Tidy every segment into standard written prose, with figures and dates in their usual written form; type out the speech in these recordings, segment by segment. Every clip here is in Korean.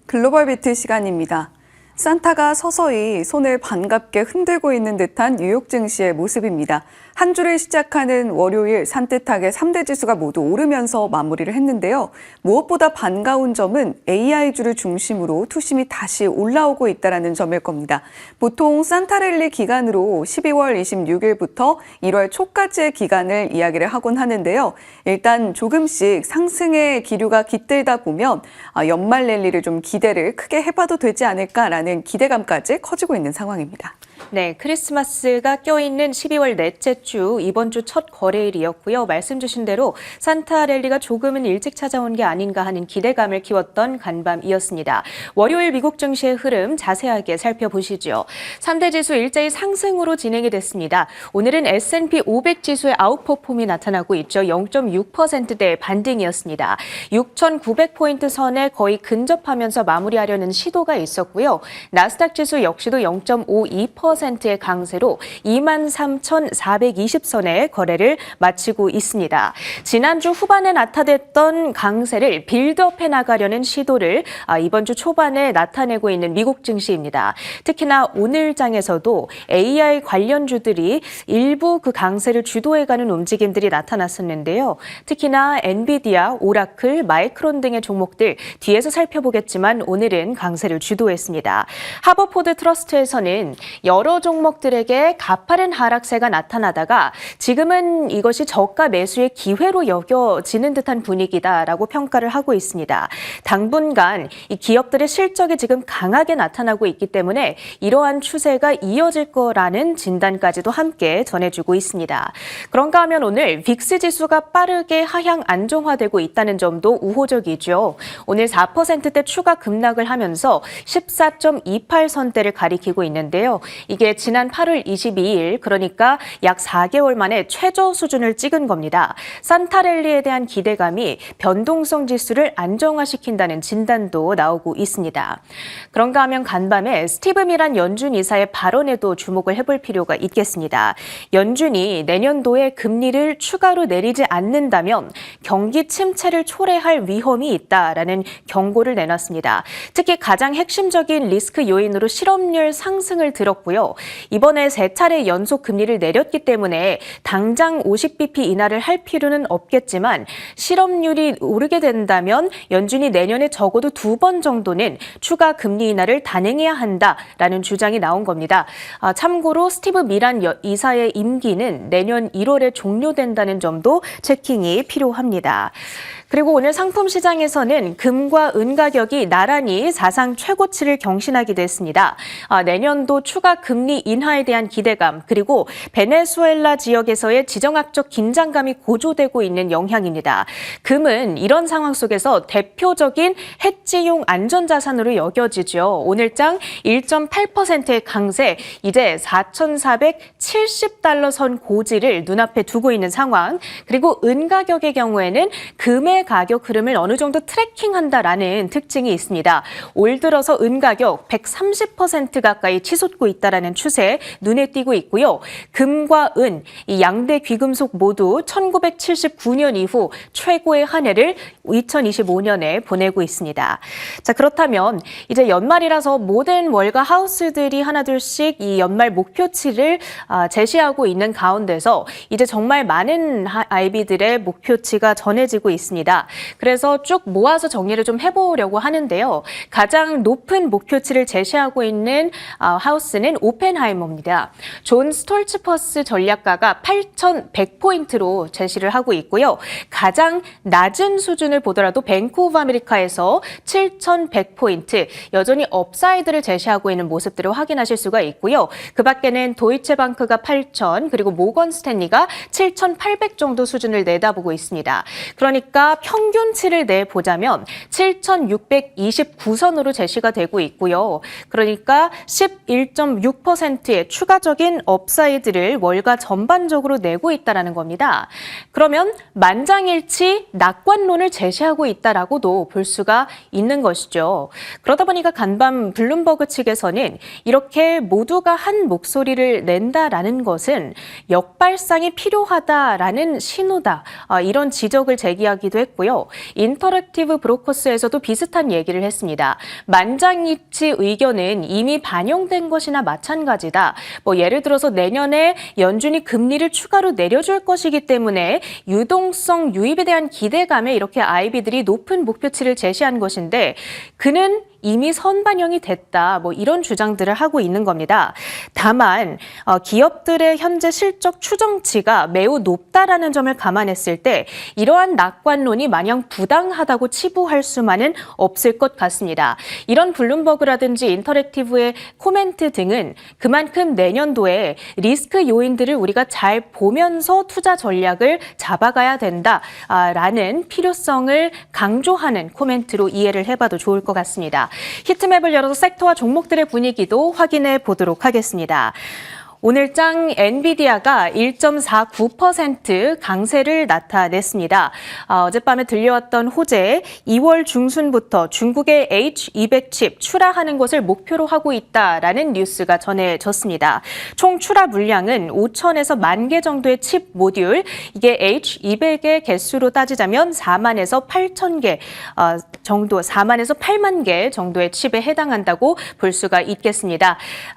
글로벌 비트 시간입니다. 산타가 서서히 손을 반갑게 흔들고 있는 듯한 뉴욕 증시의 모습입니다. 한 주를 시작하는 월요일 산뜻하게 3대 지수가 모두 오르면서 마무리를 했는데요. 무엇보다 반가운 점은 AI주를 중심으로 투심이 다시 올라오고 있다는 점일 겁니다. 보통 산타랠리 기간으로 12월 26일부터 1월 초까지의 기간을 이야기를 하곤 하는데요. 일단 조금씩 상승의 기류가 깃들다 보면 연말 랠리를 좀 기대를 크게 해봐도 되지 않을까라는 기대감까지 커지고 있는 상황입니다. 네, 크리스마스가 껴있는 12월 넷째 주, 이번 주 첫 거래일이었고요. 말씀 주신 대로 산타 랠리가 조금은 일찍 찾아온 게 아닌가 하는 기대감을 키웠던 간밤이었습니다. 월요일 미국 증시의 흐름 자세하게 살펴보시죠. 3대 지수 일제히 상승으로 진행이 됐습니다. 오늘은 S&P 500 지수의 아웃퍼폼이 나타나고 있죠. 0.6%대 반등이었습니다. 6,900포인트 선에 거의 근접하면서 마무리하려는 시도가 있었고요. 나스닥 지수 역시도 0.52%의 강세로 23,420선의 거래를 마치고 있습니다. 지난주 후반에 나타냈던 강세를 빌드업해 나가려는 시도를 이번 주 초반에 나타내고 있는 미국 증시입니다. 특히나 오늘 장에서도 AI 관련주들이 일부 그 강세를 주도해가는 움직임들이 나타났었는데요. 특히나 엔비디아, 오라클, 마이크론 등의 종목들 뒤에서 살펴보겠지만 오늘은 강세를 주도했습니다. 하버포드 트러스트에서는 여러 종목들에게 가파른 하락세가 나타나다가 지금은 이것이 저가 매수의 기회로 여겨지는 듯한 분위기다라고 평가를 하고 있습니다. 당분간 이 기업들의 실적이 지금 강하게 나타나고 있기 때문에 이러한 추세가 이어질 거라는 진단까지도 함께 전해주고 있습니다. 그런가 하면 오늘 빅스 지수가 빠르게 하향 안정화되고 있다는 점도 우호적이죠. 오늘 4%대 추가 급락을 하면서 14.28선대를 가리키고 있는데요. 이게 지난 8월 22일 그러니까 약 4개월 만에 최저 수준을 찍은 겁니다. 산타랠리에 대한 기대감이 변동성 지수를 안정화시킨다는 진단도 나오고 있습니다. 그런가 하면 간밤에 스티브 미란 연준 이사의 발언에도 주목을 해볼 필요가 있겠습니다. 연준이 내년도에 금리를 추가로 내리지 않는다면 경기 침체를 초래할 위험이 있다라는 경고를 내놨습니다. 특히 가장 핵심적인 리스크 요인으로 실업률 상승을 들었고요. 이번에 3차례 연속 금리를 내렸기 때문에 당장 50bp 인하를 할 필요는 없겠지만 실업률이 오르게 된다면 연준이 내년에 적어도 2번 정도는 추가 금리 인하를 단행해야 한다라는 주장이 나온 겁니다. 참고로 스티브 미란 이사의 임기는 내년 1월에 종료된다는 점도 체킹이 필요합니다. 그리고 오늘 상품 시장에서는 금과 은 가격이 나란히 사상 최고치를 경신하기도 했습니다. 내년도 추가 금리 인하에 대한 기대감 그리고 베네수엘라 지역에서의 지정학적 긴장감이 고조되고 있는 영향입니다. 금은 이런 상황 속에서 대표적인 해지용 안전자산으로 여겨지죠. 오늘장 1.8%의 강세, 이제 4,470달러 선 고지를 눈앞에 두고 있는 상황. 그리고 은 가격의 경우에는 금의 가격 흐름을 어느 정도 트래킹한다라는 특징이 있습니다. 올 들어서 은 가격 130% 가까이 치솟고 있다라는 추세 눈에 띄고 있고요. 금과 은, 이 양대 귀금속 모두 1979년 이후 최고의 한 해를 2025년에 보내고 있습니다. 자, 그렇다면 이제 연말이라서 모든 월가 하우스들이 하나둘씩 이 연말 목표치를 제시하고 있는 가운데서 이제 정말 많은 IB들의 목표치가 전해지고 있습니다. 그래서 쭉 모아서 정리를 좀 해보려고 하는데요. 가장 높은 목표치를 제시하고 있는 하우스는 오펜하이머입니다. 존 스톨츠퍼스 전략가가 8,100포인트로 제시를 하고 있고요. 가장 낮은 수준을 보더라도 뱅크 오브 아메리카에서 7,100포인트, 여전히 업사이드를 제시하고 있는 모습들을 확인하실 수가 있고요. 그 밖에는 도이체방크가 8,000, 그리고 모건 스탠리가 7,800 정도 수준을 내다보고 있습니다. 그러니까 평균치를 내보자면 7,629선으로 제시가 되고 있고요. 그러니까 11.6%의 추가적인 업사이드를 월가 전반적으로 내고 있다는 겁니다. 그러면 만장일치 낙관론을 제시하고 있다라고도 볼 수가 있는 것이죠. 그러다 보니까 간밤 블룸버그 측에서는 이렇게 모두가 한 목소리를 낸다라는 것은 역발상이 필요하다라는 신호다. 이런 지적을 제기하기도 했고요. 인터랙티브 브로커스에서도 비슷한 얘기를 했습니다. 만장일치 의견은 이미 반영된 것이나 마찬가지다. 예를 들어서 내년에 연준이 금리를 추가로 내려줄 것이기 때문에 유동성 유입에 대한 기대감에 이렇게 IB들이 높은 목표치를 제시한 것인데 그는 이미 선반영이 됐다. 이런 주장들을 하고 있는 겁니다. 다만 기업들의 현재 실적 추정치가 매우 높다라는 점을 감안했을 때 이러한 낙관론이 마냥 부당하다고 치부할 수만은 없을 것 같습니다. 이런 블룸버그라든지 인터랙티브의 코멘트 등은 그만큼 내년도에 리스크 요인들을 우리가 잘 보면서 투자 전략을 잡아가야 된다라는 필요성을 강조하는 코멘트로 이해를 해봐도 좋을 것 같습니다. 히트맵을 열어서 섹터와 종목들의 분위기도 확인해 보도록 하겠습니다. 오늘장 엔비디아가 1.49% 강세를 나타냈습니다. 어젯밤에 들려왔던 호재 2월 중순부터 중국의 H200 칩 출하하는 것을 목표로 하고 있다라는 뉴스가 전해졌습니다. 총 출하 물량은 5천에서 1만 개 정도의 칩 모듈, 이게 H200의 개수로 따지자면 4만에서 8천 개 정도, 4만에서 8만 개 정도의 칩에 해당한다고 볼 수가 있겠습니다.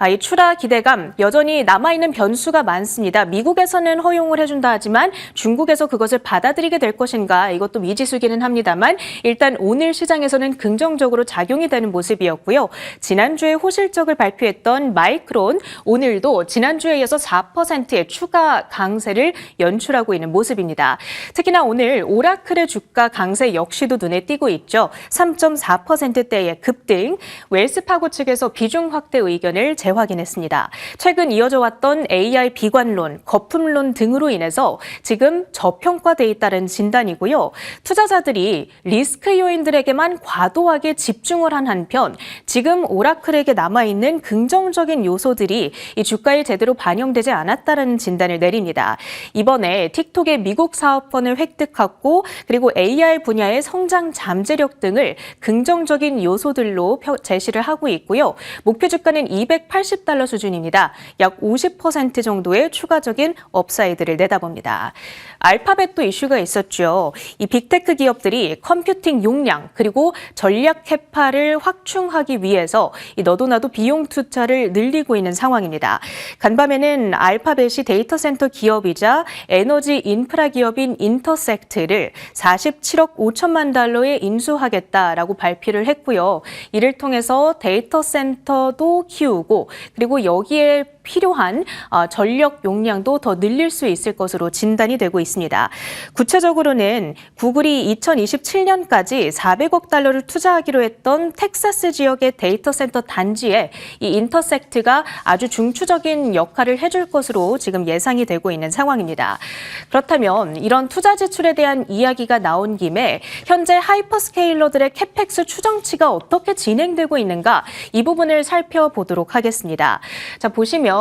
이 출하 기대감 여전히 남아있는 변수가 많습니다. 미국에서는 허용을 해준다 하지만 중국에서 그것을 받아들이게 될 것인가 이것도 미지수기는 합니다만 일단 오늘 시장에서는 긍정적으로 작용이 되는 모습이었고요. 지난주에 호실적을 발표했던 마이크론 오늘도 지난주에 이어서 4%의 추가 강세를 연출하고 있는 모습입니다. 특히나 오늘 오라클의 주가 강세 역시도 눈에 띄고 있죠. 3.4%대의 급등, 웰스파고 측에서 비중 확대 의견을 재확인했습니다. 최근 이어져 왔던 AI 비관론, 거품론 등으로 인해서 지금 저평가돼 있다는 진단이고요. 투자자들이 리스크 요인들에게만 과도하게 집중을 한 한편 지금 오라클에게 남아있는 긍정적인 요소들이 이 주가에 제대로 반영되지 않았다는 진단을 내립니다. 이번에 틱톡의 미국 사업권을 획득하고 그리고 AI 분야의 성장 잠재력 등을 긍정적인 요소들로 제시를 하고 있고요. 목표 주가는 $280 수준입니다. 약 50% 정도의 추가적인 업사이드를 내다봅니다. 알파벳도 이슈가 있었죠. 이 빅테크 기업들이 컴퓨팅 용량 그리고 전략 캐파를 확충하기 위해서 이 너도나도 비용 투자를 늘리고 있는 상황입니다. 간밤에는 알파벳이 데이터 센터 기업이자 에너지 인프라 기업인 인터섹트를 47억 5천만 달러에 인수하겠다라고 발표를 했고요. 이를 통해서 데이터 센터도 키우고 그리고 여기에 필요한 전력 용량도 더 늘릴 수 있을 것으로 진단이 되고 있습니다. 구체적으로는 구글이 2027년까지 400억 달러를 투자하기로 했던 텍사스 지역의 데이터 센터 단지에 이 인터섹트가 아주 중추적인 역할을 해줄 것으로 지금 예상이 되고 있는 상황입니다. 그렇다면 이런 투자 지출에 대한 이야기가 나온 김에 현재 하이퍼스케일러들의 캐펙스 추정치가 어떻게 진행되고 있는가 이 부분을 살펴보도록 하겠습니다. 자, 보시면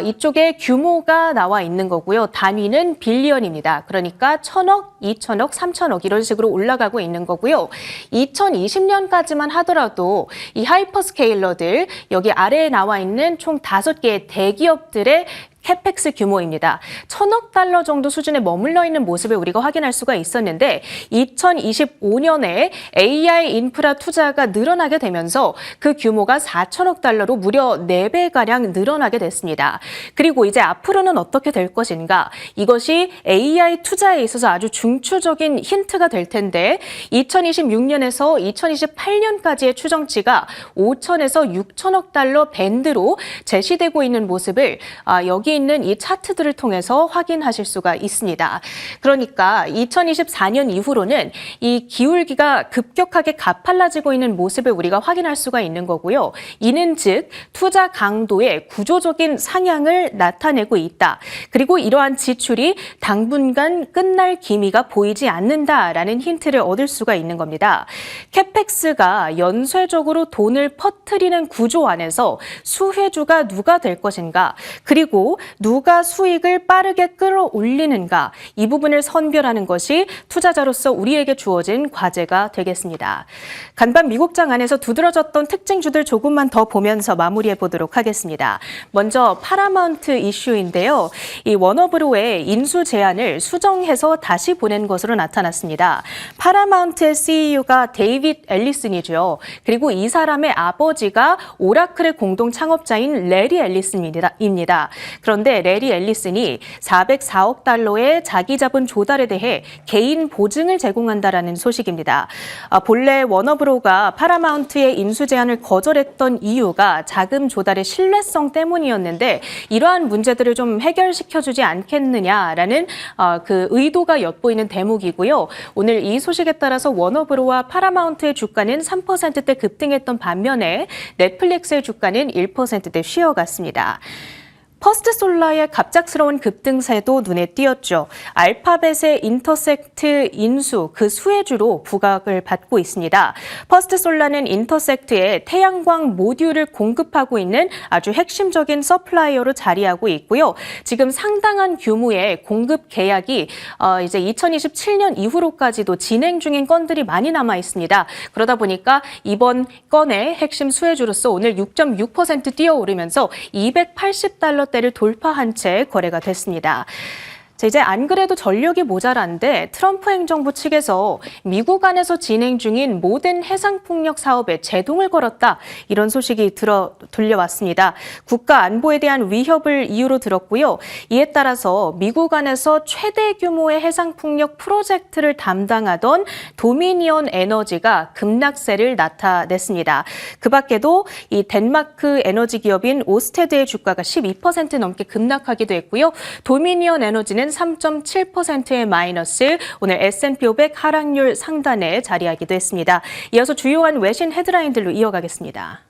이쪽에 규모가 나와 있는 거고요. 단위는 빌리언입니다. 그러니까 1,000억, 2,000억, 3,000억 이런 식으로 올라가고 있는 거고요. 2020년까지만 하더라도 이 하이퍼스케일러들 여기 아래에 나와 있는 총 5개의 대기업들의 캐펙스 규모입니다. 1,000억 달러 정도 수준에 머물러 있는 모습을 우리가 확인할 수가 있었는데 2025년에 AI 인프라 투자가 늘어나게 되면서 그 규모가 4,000억 달러로 무려 4배가량 늘어나게 됐습니다. 그리고 이제 앞으로는 어떻게 될 것인가? 이것이 AI 투자에 있어서 아주 중추적인 힌트가 될 텐데 2026년에서 2028년까지의 추정치가 5천에서 6천억 달러 밴드로 제시되고 있는 모습을 여기 여기 있는 이 차트들을 통해서 확인하실 수가 있습니다. 그러니까 2024년 이후로는 이 기울기가 급격하게 가팔라지고 있는 모습을 우리가 확인할 수가 있는 거고요. 이는 즉 투자 강도의 구조적인 상향을 나타내고 있다. 그리고 이러한 지출이 당분간 끝날 기미가 보이지 않는다라는 힌트를 얻을 수가 있는 겁니다. 캐펙스가 연쇄적으로 돈을 퍼뜨리는 구조 안에서 수혜주가 누가 될 것인가, 그리고 누가 수익을 빠르게 끌어올리는가, 이 부분을 선별하는 것이 투자자로서 우리에게 주어진 과제가 되겠습니다. 간밤 미국장 안에서 두드러졌던 특징주들 조금만 더 보면서 마무리해 보도록 하겠습니다. 먼저 파라마운트 이슈인데요. 이 워너브로의 인수 제안을 수정해서 다시 보낸 것으로 나타났습니다. 파라마운트의 CEO가 데이빗 앨리슨이죠. 그리고 이 사람의 아버지가 오라클의 공동 창업자인 레리 앨리슨입니다. 그런데 레리 앨리슨이 404억 달러의 자기 자본 조달에 대해 개인 보증을 제공한다라는 소식입니다. 본래 워너브로가 파라마운트의 인수 제안을 거절했던 이유가 자금 조달의 신뢰성 때문이었는데 이러한 문제들을 좀 해결시켜주지 않겠느냐라는 그 의도가 엿보이는 대목이고요. 오늘 이 소식에 따라서 워너브로와 파라마운트의 주가는 3%대 급등했던 반면에 넷플릭스의 주가는 1%대 쉬어갔습니다. 퍼스트솔라의 갑작스러운 급등세도 눈에 띄었죠. 알파벳의 인터섹트 인수, 그 수혜주로 부각을 받고 있습니다. 퍼스트솔라는 인터섹트에 태양광 모듈을 공급하고 있는 아주 핵심적인 서플라이어로 자리하고 있고요. 지금 상당한 규모의 공급 계약이 이제 2027년 이후로까지도 진행 중인 건들이 많이 남아 있습니다. 그러다 보니까 이번 건의 핵심 수혜주로서 오늘 6.6% 뛰어오르면서 $280 대를 돌파한 채 거래가 됐습니다. 자, 이제 안 그래도 전력이 모자란데 트럼프 행정부 측에서 미국 안에서 진행 중인 모든 해상폭력 사업에 제동을 걸었다. 이런 소식이 들려왔습니다. 국가 안보에 대한 위협을 이유로 들었고요. 이에 따라서 미국 안에서 최대 규모의 해상폭력 프로젝트를 담당하던 도미니언 에너지가 급락세를 나타냈습니다. 그 밖에도 이 덴마크 에너지 기업인 오스테드의 주가가 12% 넘게 급락하기도 했고요. 도미니언 에너지는 3.7%의 마이너스, 오늘 S&P 500 하락률 상단에 자리하기도 했습니다. 이어서 주요한 외신 헤드라인들로 이어가겠습니다.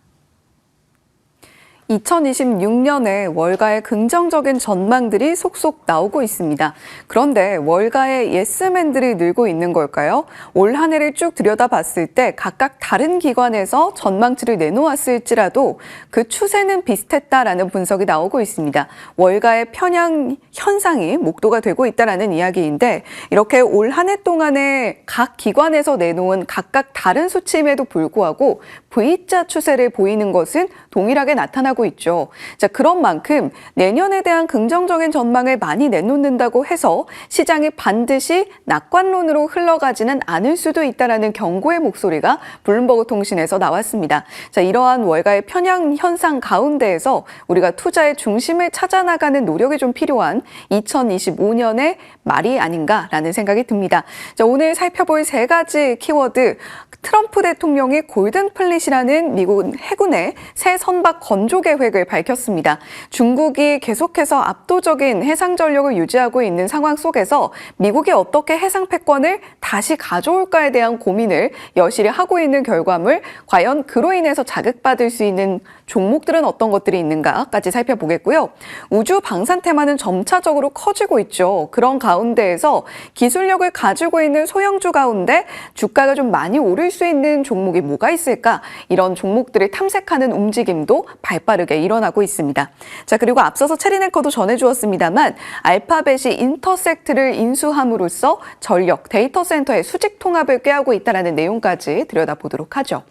2026년에 월가의 긍정적인 전망들이 속속 나오고 있습니다. 그런데 월가의 예스맨들이 늘고 있는 걸까요? 올 한 해를 쭉 들여다봤을 때 각각 다른 기관에서 전망치를 내놓았을지라도 그 추세는 비슷했다라는 분석이 나오고 있습니다. 월가의 편향 현상이 목도가 되고 있다라는 이야기인데 이렇게 올 한 해 동안에 각 기관에서 내놓은 각각 다른 수치임에도 불구하고 V자 추세를 보이는 것은 동일하게 나타나고 있죠. 자, 그런 만큼 내년에 대한 긍정적인 전망을 많이 내놓는다고 해서 시장이 반드시 낙관론으로 흘러가지는 않을 수도 있다라는 경고의 목소리가 블룸버그 통신에서 나왔습니다. 자, 이러한 월가의 편향 현상 가운데에서 우리가 투자의 중심을 찾아 나가는 노력이 좀 필요한 2025년의 말이 아닌가라는 생각이 듭니다. 자, 오늘 살펴볼 세 가지 키워드. 트럼프 대통령이 골든 플릿이라는 미국 해군의 새 선박 건조 계획을 밝혔습니다. 중국이 계속해서 압도적인 해상 전력을 유지하고 있는 상황 속에서 미국이 어떻게 해상 패권을 다시 가져올까에 대한 고민을 여실히 하고 있는 결과물, 과연 그로 인해서 자극받을 수 있는 종목들은 어떤 것들이 있는가까지 살펴보겠고요. 우주 방산 테마는 점차적으로 커지고 있죠. 그런 가운데에서 기술력을 가지고 있는 소형주 가운데 주가가 좀 많이 오를 수 있는 종목이 뭐가 있을까? 이런 종목들을 탐색하는 움직임도 발빠르게 일어나고 있습니다. 자, 그리고 앞서서 체리네커도 전해주었습니다만 알파벳이 인터섹트를 인수함으로써 전력, 데이터 센터의 수직 통합을 꾀하고 있다는 내용까지 들여다보도록 하죠.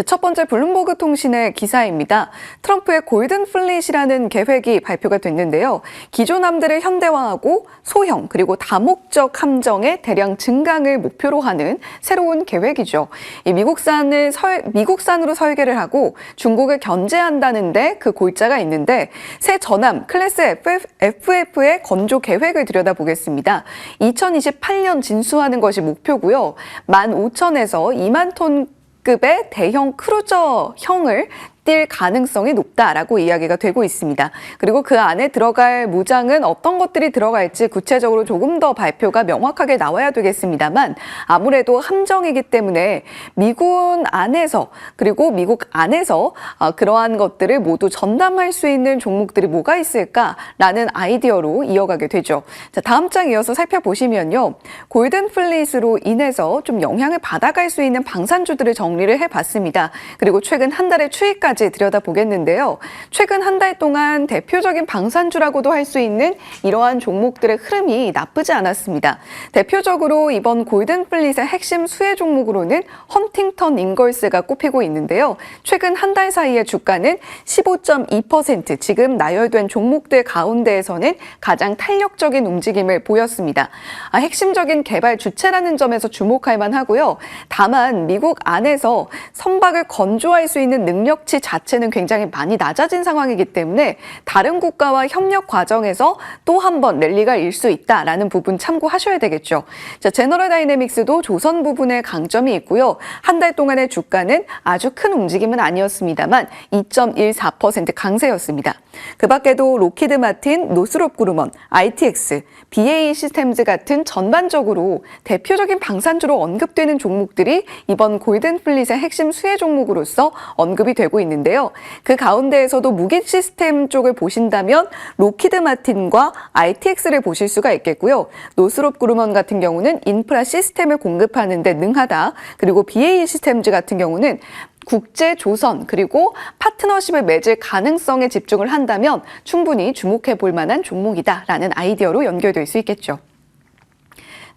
첫 번째 블룸버그 통신의 기사입니다. 트럼프의 골든 플릿이라는 계획이 발표가 됐는데요. 기존 함대를 현대화하고 소형 그리고 다목적 함정의 대량 증강을 목표로 하는 새로운 계획이죠. 이 미국산으로 설계를 하고 중국을 견제한다는데 그 골자가 있는데 새 전함 클래스 FF의 건조 계획을 들여다보겠습니다. 2028년 진수하는 것이 목표고요. 15,000에서 2만 톤 급의 대형 크루저형을 뛸 가능성이 높다라고 이야기가 되고 있습니다. 그리고 그 안에 들어갈 무장은 어떤 것들이 들어갈지 구체적으로 조금 더 발표가 명확하게 나와야 되겠습니다만 아무래도 함정이기 때문에 미군 안에서 그리고 미국 안에서 그러한 것들을 모두 전담할 수 있는 종목들이 뭐가 있을까라는 아이디어로 이어가게 되죠. 자, 다음 장 이어서 살펴보시면요. 골든 플릿으로 인해서 좀 영향을 받아갈 수 있는 방산주들을 정리를 해봤습니다. 그리고 최근 한 달의 추이까지 들여다보겠는데요. 최근 한 달 동안 대표적인 방산주라고도 할 수 있는 이러한 종목들의 흐름이 나쁘지 않았습니다. 대표적으로 이번 골든 플릿의 핵심 수혜 종목으로는 헌팅턴 인걸스가 꼽히고 있는데요. 최근 한 달 사이의 주가는 15.2% 지금 나열된 종목들 가운데에서는 가장 탄력적인 움직임을 보였습니다. 핵심적인 개발 주체라는 점에서 주목할 만하고요. 다만 미국 안에서 선박을 건조할 수 있는 능력치 자체는 굉장히 많이 낮아진 상황이기 때문에 다른 국가와 협력 과정에서 또 한 번 랠리가 일 수 있다라는 부분 참고하셔야 되겠죠. 자, 제너럴 다이내믹스도 조선 부분에 강점이 있고요. 한 달 동안의 주가는 아주 큰 움직임은 아니었습니다만 2.14% 강세였습니다. 그 밖에도 로키드 마틴, 노스롭 그루먼, ITX, BAE 시스템즈 같은 전반적으로 대표적인 방산주로 언급되는 종목들이 이번 골든 플릿의 핵심 수혜 종목으로서 언급이 되고 있는데요. 그 가운데에서도 무기 시스템 쪽을 보신다면 로키드 마틴과 ITX를 보실 수가 있겠고요. 노스롭 그루먼 같은 경우는 인프라 시스템을 공급하는 데 능하다. 그리고 BAE 시스템즈 같은 경우는 국제 조선 그리고 파트너십을 맺을 가능성에 집중을 한다면 충분히 주목해 볼 만한 종목이다라는 아이디어로 연결될 수 있겠죠.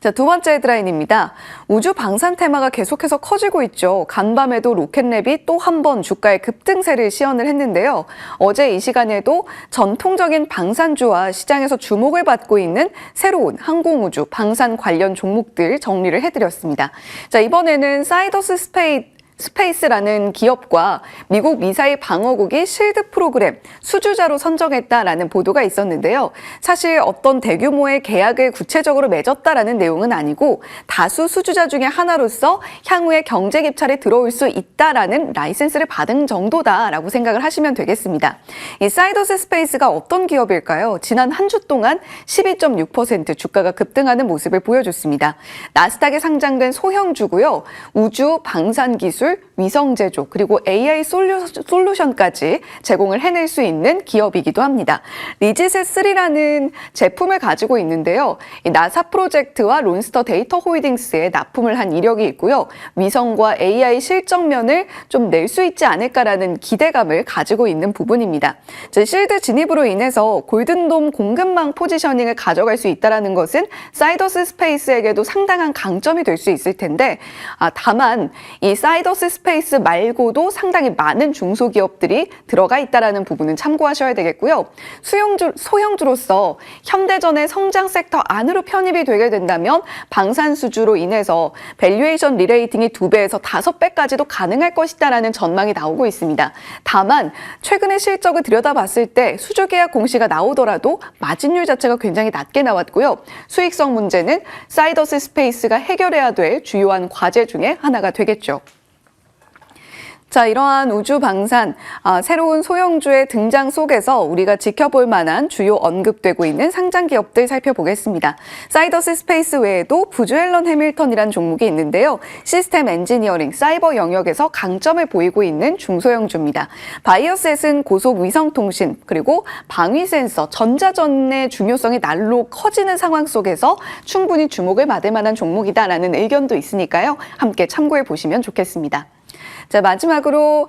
자, 두 번째 헤드라인입니다. 우주 방산 테마가 계속해서 커지고 있죠. 간밤에도 로켓랩이 또 한 번 주가의 급등세를 시연을 했는데요. 어제 이 시간에도 전통적인 방산주와 시장에서 주목을 받고 있는 새로운 항공우주 방산 관련 종목들 정리를 해드렸습니다. 자, 이번에는 사이더스 스페이스라는 기업과 미국 미사일 방어국이 실드 프로그램 수주자로 선정했다라는 보도가 있었는데요. 사실 어떤 대규모의 계약을 구체적으로 맺었다라는 내용은 아니고 다수 수주자 중에 하나로서 향후에 경제 입찰에 들어올 수 있다라는 라이센스를 받은 정도다라고 생각을 하시면 되겠습니다. 이 사이더스 스페이스가 어떤 기업일까요? 지난 한 주 동안 12.6% 주가가 급등하는 모습을 보여줬습니다. 나스닥에 상장된 소형주고요. 우주 방산 기술 위성 제조 그리고 AI 솔루션까지 제공을 해낼 수 있는 기업이기도 합니다. 리지셋3라는 제품을 가지고 있는데요. 이 나사 프로젝트와 론스터 데이터 홀딩스에 납품을 한 이력이 있고요. 위성과 AI 실적면을 좀 낼 수 있지 않을까라는 기대감을 가지고 있는 부분입니다. 실드 진입으로 인해서 골든돔 공급망 포지셔닝을 가져갈 수 있다는 것은 사이더스 스페이스에게도 상당한 강점이 될 수 있을 텐데 다만 이 사이더스 스페이스 말고도 상당히 많은 중소기업들이 들어가 있다는 부분은 참고하셔야 되겠고요. 소형주로서 현대전의 성장 섹터 안으로 편입이 되게 된다면 방산수주로 인해서 밸류에이션 리레이팅이 2배에서 5배까지도 가능할 것이다라는 전망이 나오고 있습니다. 다만 최근의 실적을 들여다봤을 때 수주계약 공시가 나오더라도 마진율 자체가 굉장히 낮게 나왔고요. 수익성 문제는 사이더스 스페이스가 해결해야 될 주요한 과제 중에 하나가 되겠죠. 자, 이러한 우주 방산, 새로운 소형주의 등장 속에서 우리가 지켜볼 만한 주요 언급되고 있는 상장 기업들 살펴보겠습니다. 사이더스 스페이스 외에도 부주 앨런 해밀턴이라는 종목이 있는데요. 시스템 엔지니어링, 사이버 영역에서 강점을 보이고 있는 중소형주입니다. 바이오셋은 고속 위성통신, 그리고 방위 센서, 전자전의 중요성이 날로 커지는 상황 속에서 충분히 주목을 받을 만한 종목이다라는 의견도 있으니까요. 함께 참고해 보시면 좋겠습니다. 자, 마지막으로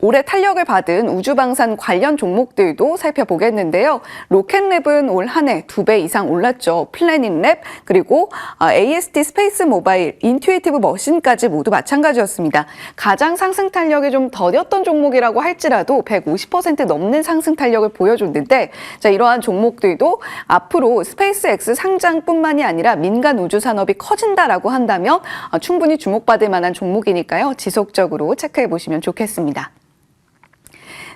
올해 탄력을 받은 우주방산 관련 종목들도 살펴보겠는데요. 로켓랩은 올 한 해 2배 이상 올랐죠. 플래닛랩 그리고 AST 스페이스 모바일, 인투이티브 머신까지 모두 마찬가지였습니다. 가장 상승 탄력이 좀 더뎠던 종목이라고 할지라도 150% 넘는 상승 탄력을 보여줬는데 자, 이러한 종목들도 앞으로 스페이스X 상장뿐만이 아니라 민간 우주 산업이 커진다라고 한다면 충분히 주목받을 만한 종목이니까요. 지속적으로 체크해 보시면 좋겠습니다.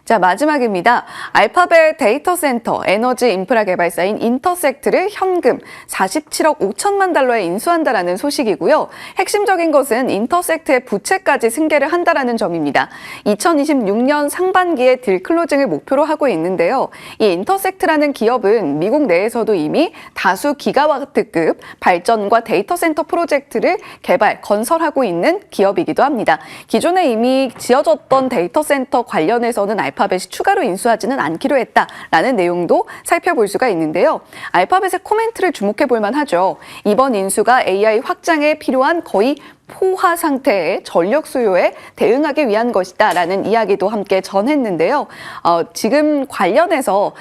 자, 마지막입니다. 알파벳 데이터 센터 에너지 인프라 개발사인 인터섹트를 현금 47억 5천만 달러에 인수한다라는 소식이고요. 핵심적인 것은 인터섹트의 부채까지 승계를 한다라는 점입니다. 2026년 상반기에 딜 클로징을 목표로 하고 있는데요. 이 인터섹트라는 기업은 미국 내에서도 이미 다수 기가와트급 발전과 데이터 센터 프로젝트를 개발, 건설하고 있는 기업이기도 합니다. 기존에 이미 지어졌던 데이터 센터 관련해서는 알파벳이 추가로 인수하지는 않기로 했다라는 내용도 살펴볼 수가 있는데요. 알파벳의 코멘트를 주목해 볼 만하죠. 이번 인수가 AI 확장에 필요한 거의 포화 상태의 전력 수요에 대응하기 위한 것이다라는 이야기도 함께 전했는데요. 지금 관련해서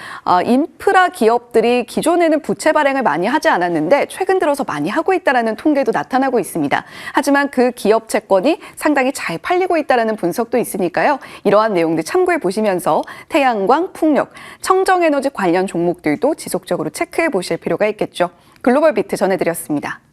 인프라 기업들이 기존에는 부채 발행을 많이 하지 않았는데 최근 들어서 많이 하고 있다라는 통계도 나타나고 있습니다. 하지만 그 기업 채권이 상당히 잘 팔리고 있다라는 분석도 있으니까요. 이러한 내용들 참고해 보시면서 태양광, 풍력, 청정에너지 관련 종목들도 지속적으로 체크해 보실 필요가 있겠죠. 글로벌 비트 전해드렸습니다.